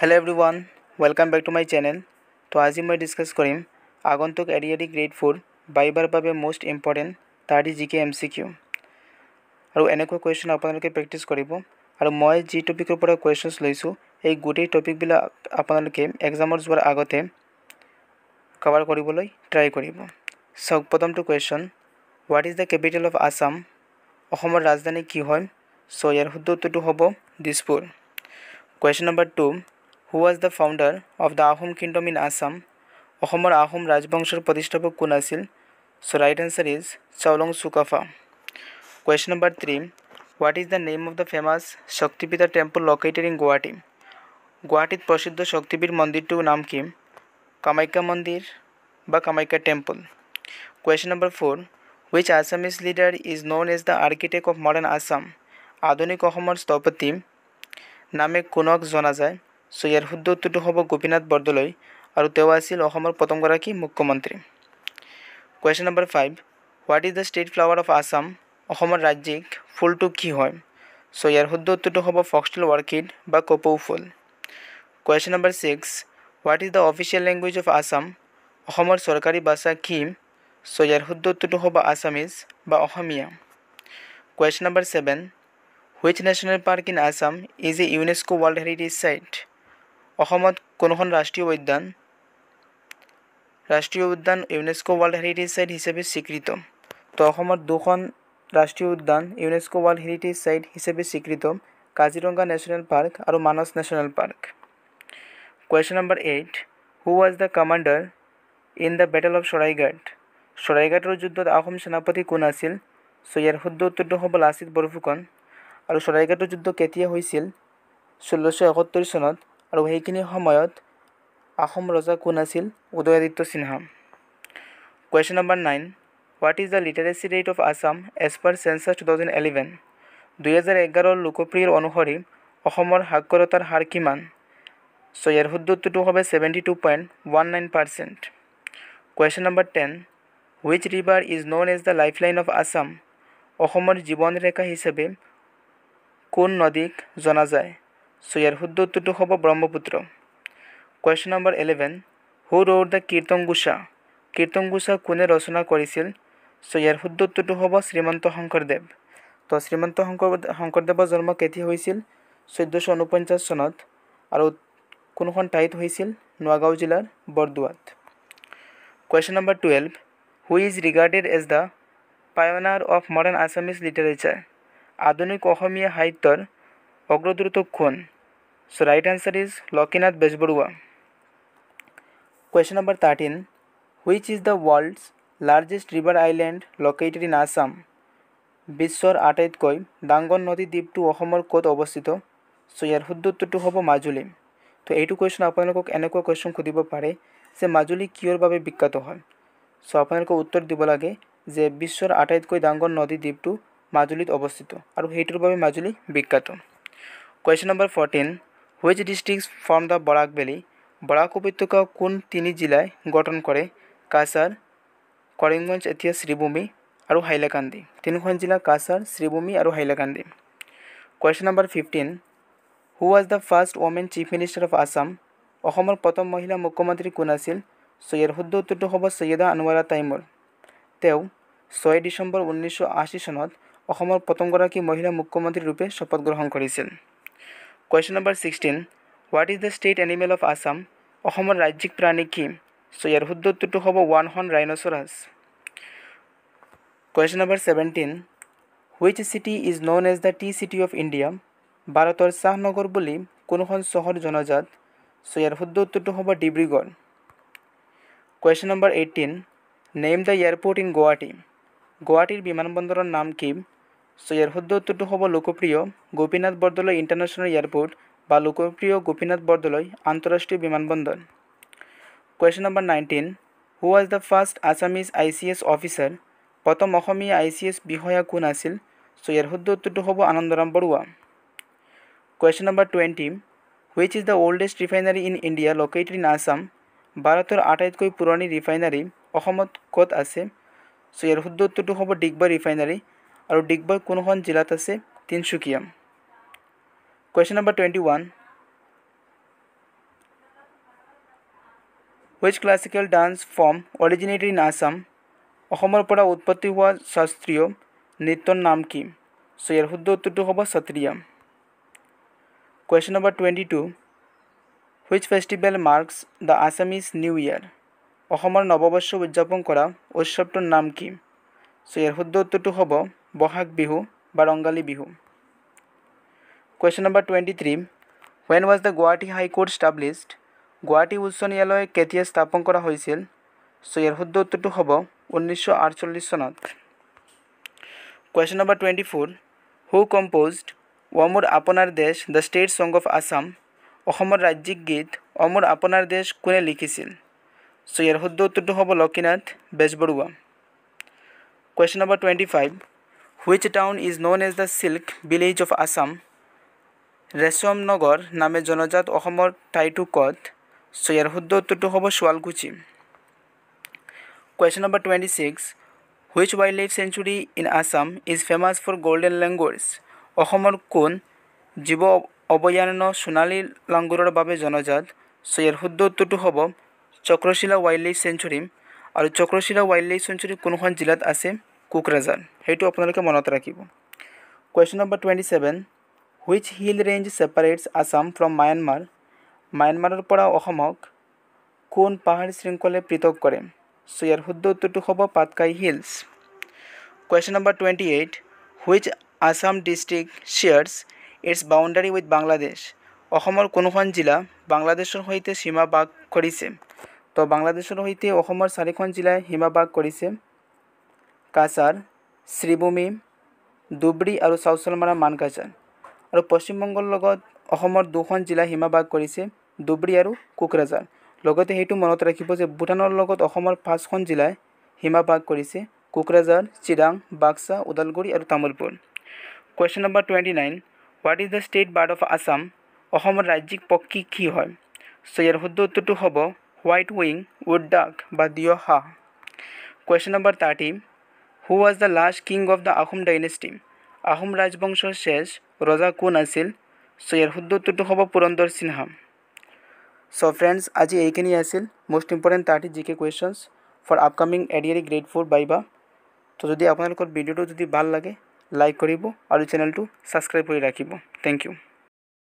Hello everyone, welcome back to my channel. তো আজি মই ডিসকাস কৰিম আগন্তুক এডিআৰডি গ্ৰেড 4 বাইবাৰ বাবে মোস্ট ইম্পৰ্টেন্ট 30 জিকে এমসিকিউ আৰু এনেকুৱা কোৱেশ্চন আপোনালোকে প্ৰেক্টিস কৰিব আৰু মই যি টপিকৰ পৰা কোৱেশ্চনছ লৈছো এই গোটেই টপিকবিলাক আপোনালোকে এক্সামৰ যোৱাৰ আগতে কভাৰ কৰিবলৈ ট্ৰাই কৰিব। সো প্ৰথমটো question, what is the capital of Assam? অসমৰ ৰাজধানী কি হয়? সো ইয়াৰ শুদ্ধ উত্তৰটো হ'ব Dispur. Question number 2, who was the founder of the Ahom Kingdom in Assam? অসমৰ আহোম ৰাজবংশৰ প্ৰতিষ্ঠাপক কোন আছিল? So right answer is Cholong Sukapha. Question number 3, what is the name of the famous Shaktipita temple located in Guwahati? গুৱাহাটীত প্ৰসিদ্ধ শক্তিপীঠ মন্দিৰটোৰ নাম কি? কামাখ্যা মন্দিৰ বা Kamakhya temple. Question number 4, which Assamese leader is known as the architect of modern Assam? আধুনিক অসমৰ স্থপতি নামে কোনক জনা যায়? সো ইয়াৰ শুদ্ধ উত্তৰটো হ'ব গোপীনাথ বৰদলৈ আৰু তেওঁ আছিল অসমৰ প্ৰথমগৰাকী মুখ্যমন্ত্ৰী। Question number 5, what is the state flower of Assam? অসমৰ ৰাজ্যিক ফুলটো কি হয়? সো ইয়াৰ শুদ্ধ উত্তৰটো হ'ব ফক্সটেল অৰ্কিড বা কপৌ ফুল। Question number 6, what is the official language of Assam? অসমৰ চৰকাৰী ভাষা কি? সো ইয়াৰ শুদ্ধ উত্তৰটো হ'ব আছামিজ বা অসমীয়া। Question number 7, which national park in Assam is a UNESCO World Heritage Site? অসমত কোনখন ৰাষ্ট্ৰীয় উদ্যান ইউনেস্কো ওয়াৰ্ল্ড হেৰিটেজ সাইট হিসেবে স্বীকৃত? তো অসমত দুখন ৰাষ্ট্ৰীয় উদ্যান ইউনেস্কো ওয়াৰ্ল্ড হেৰিটেজ সাইট হিসেবে স্বীকৃত, কাজিৰঙা ন্যাশনাল পাৰ্ক আৰু মানস national park. Question number 8, who was the commander in the battle of Saraighat? Saraighaটৰ যুদ্ধত আহোম সেনাপতি কোন আছিল? সো ইয়াৰ শুদ্ধ উত্তৰটো হ'ব লাচিত বৰফুকন। আৰু সৰাইঘাটৰ যুদ্ধ কেতিয়া হৈছিল? 1671 চনত আৰু সেইখিনি সময়ত আহোম ৰজা কোন আছিল? Udayaditya Sinha. Question number 9, what is the literacy rate of Assam as per census 2011? 2011 লোকপ্ৰিয় অনুসৰি অসমৰ সাক্ষৰতাৰ হাৰ কিমান? সো ইয়াৰ শুদ্ধ উত্তৰটো হ'ব 72.19%। Question number 10, which river is known as the lifeline of Assam? অসমৰ জীৱন ৰেখা হিচাপে কোন নদীক জনা যায়? সো ইয়াৰ শুদ্ধ উত্তৰটো হ'ব Brahmaputra. Question number 11, who wrote the Kirtan Ghosha? Kirtan Ghosha কোনে ৰচনা কৰিছিল? সো ইয়াৰ শুদ্ধ উত্তৰটো হ'ব শ্ৰীমন্ত শংকৰদেৱ। তো শ্ৰীমন্ত শংকৰদেৱৰ জন্ম কেতিয়া হৈছিল? 1449 চনত আৰু কোনখন ঠাইত হৈছিল? নোয়াগাঁও জিলাৰ বৰদোৱাত। Question number 12, who is regarded as the pioneer of modern Assamese literature? আধুনিক অসমীয়া সাহিত্যৰ অগ্ৰদূত কোন? So right answer is Lakshminath Bezbaroa. Question number 13, which is the world's largest river island located in Assam? বিশ্বৰ আটাইতকৈ ডাঙৰ নদী দ্বীপটো অসমৰ ক'ত অৱস্থিত? সো ইয়াৰ শুদ্ধ উত্তৰটো হ'ব মাজুলী। তো এইটো কোৱেশ্চন আপোনালোকক এনেকুৱা কোৱেশ্চন সুধিব পাৰে যে মাজুলী কিয়ৰ বাবে বিখ্যাত হয়? সো আপোনালোকে উত্তৰ দিব লাগে যে বিশ্বৰ আটাইতকৈ ডাঙৰ নদী দ্বীপটো মাজুলীত অৱস্থিত আৰু সেইটোৰ বাবে মাজুলী বিখ্যাত। Question number 14, which districts form the Barak valley? Barak উপত্যকা কোন তিনি জিলাই গঠন কৰে? কাছাৰ, কৰিমগঞ্জ এতিয়া শ্ৰীভূমি আৰু হাইলাকান্দি। তিনিখন জিলা কাছাৰ, শ্ৰীভূমি আৰু Hailakandi. Question number 15, who was the first woman chief minister of Assam? অসমৰ প্ৰথম মহিলা মুখ্যমন্ত্ৰী কোন আছিল? সো ইয়াৰ শুদ্ধ উত্তৰটো হ'ব সৈয়দা আনোৱাৰা তাইমুৰ। তেওঁ 6 ডিচেম্বৰ 1980 চনত অসমৰ প্ৰথমগৰাকী মহিলা মুখ্যমন্ত্ৰী ৰূপে শপত গ্ৰহণ কৰিছিল। Question number 16, what is the state animal of Assam? অসমৰ ৰাজ্যিক প্ৰাণী কি? সো ইয়াৰ শুদ্ধ উত্তৰটো হ'ব one horn ৰাইনোচৰাছ। Question number 17, which city is known as the tea city of India? ভাৰতৰ চাহ নগৰ বুলি কোনখন চহৰ জনাজাত? সো ইয়াৰ শুদ্ধ উত্তৰটো হ'ব Dibrugarh. Question number 18, name the airport in Guwahati. গুৱাহাটীৰ বিমানবন্দৰৰ নাম কি? সো ইয়াৰ শুদ্ধ উত্তৰটো হ'ব লোকপ্ৰিয় গোপীনাথ বৰদলৈ ইণ্টাৰনেশ্যনেল এয়াৰপোৰ্ট বা লোকপ্ৰিয় গোপীনাথ বৰদলৈ আন্তঃৰাষ্ট্ৰীয় বিমানবন্দৰ। Question number 19, who was the first Assamese ICS officer? প্ৰথম অসমীয়া ICS বিষয়া কোন আছিল? সো ইয়াৰ শুদ্ধ উত্তৰটো হ'ব Anandaram Barua. Question number 20, which is the oldest refinery in India located in Assam? ভাৰতৰ আটাইতকৈ পুৰণি ৰিফাইনাৰী অসমত ক'ত আছে? সো ইয়াৰ শুদ্ধ উত্তৰটো হ'ব ডিগবৈ ৰিফাইনাৰী আৰু ডিগবৈ কোনখন জিলাত আছে? Tinsukia. Question number 21, which classical dance form originated in Assam অসমৰ পৰা উৎপত্তি হোৱা শাস্ত্ৰীয় নৃত্যৰ নাম কি চ' ইয়াৰ শুদ্ধ উত্তৰটো হ'ব Sattriya question number 22 which festival marks the Assamese new ইয়াৰ অসমৰ নৱবৰ্ষ উদযাপন কৰা উৎসৱটোৰ নাম কি চ' ইয়াৰ শুদ্ধ উত্তৰটো হ'ব বহাগ বিহু বা Rongali Bihu question number 23 when was the Guwahati High Court established Guwahati উচ্চ ন্যায়ালয় কেতিয়া স্থাপন কৰা হৈছিল চ' ইয়াৰ শুদ্ধ উত্তৰটো হ'ব 1948 চনত কুৱেশ্যন নম্বৰ 24 who composed অ মোৰ আপোনাৰ দেশ the state song of Assam অসমৰ ৰাজ্যিক গীত অ মোৰ আপোনাৰ দেশ কোনে লিখিছিল চ' ইয়াৰ শুদ্ধ উত্তৰটো হ'ব Lakshminath Bezbaroa question number 25 which town is known as the silk village of Assam ৰেশম নগৰ নামে জনজাত অসমৰ ঠাইটো ক'ত চ' ইয়াৰ শুদ্ধ উত্তৰটো হ'ব Sualkuchi question number 26 which wildlife sanctuary in Assam is famous for golden langurs অসমৰ কোন জীৱ অভয়াৰণ্য সোণালী লাংগুৰৰ বাবে জনজাত চ' ইয়াৰ শুদ্ধ উত্তৰটো হ'ব চক্ৰশিলা ৱাইল্ডলাইফ চেঞ্চুৰী আৰু চক্ৰশিলা ৱাইল্ডলাইফ চেঞ্চুৰী কোনখন জিলাত আছে কোকৰাঝাৰ সেইটো আপোনালোকে মনত ৰাখিব question number 27 which hill range separates Assam from Myanmar মায়ানমাৰৰ পৰা অসমক কোন পাহাৰ শৃংখলে পৃথক কৰে চ' ইয়াৰ শুদ্ধ উত্তৰটো হ'ব Patkai hills question number 28 which Assam district shares its boundary with Bangladesh অসমৰ কোনখন জিলা বাংলাদেশৰ সৈতে সীমা ভাগ কৰিছে তো বাংলাদেশৰ সৈতে অসমৰ 4খন জিলাই সীমা ভাগ কৰিছে কাছাৰ শ্ৰীভূমি ধুবুৰী আৰু চাউচলমাৰা মানকাছাৰ আৰু পশ্চিম বংগৰ লগত অসমৰ 2খন জিলা সীমা ভাগ কৰিছে ধুবুৰী আৰু কোকৰাঝাৰ লগতে সেইটো মনত ৰাখিব যে ভূটানৰ লগত অসমৰ 5খন জিলাই সীমা ভাগ কৰিছে কোকৰাঝাৰ চিৰাং বাক্সা ওদালগুৰি আৰু Tamulpur question number 29 what is the state bird of Assam অসমৰ ৰাজ্যিক পক্ষী কি হয় চ' ইয়াৰ শুদ্ধ উত্তৰটো হ'ব হোৱাইট উইং উড ডাক বা দিয় হাঁহ question number 30 who was the last king of the Ahom dynasty Ahom ৰাজবংশৰ শেষ ৰজা কোন আছিল চ' ইয়াৰ শুদ্ধ উত্তৰটো হ'ব পুৰন্দৰ সিনহা চ' ফ্ৰেণ্ডছ আজি এইখিনি আছিল most important 30 GK questions for upcoming ADAR grade 4 viva তো যদি আপোনালোকৰ ভিডিঅ'টো যদি ভাল লাগে লাইক কৰিব আৰু চেনেলটো ছাবস্ক্ৰাইব কৰি ৰাখিব থেংক ইউ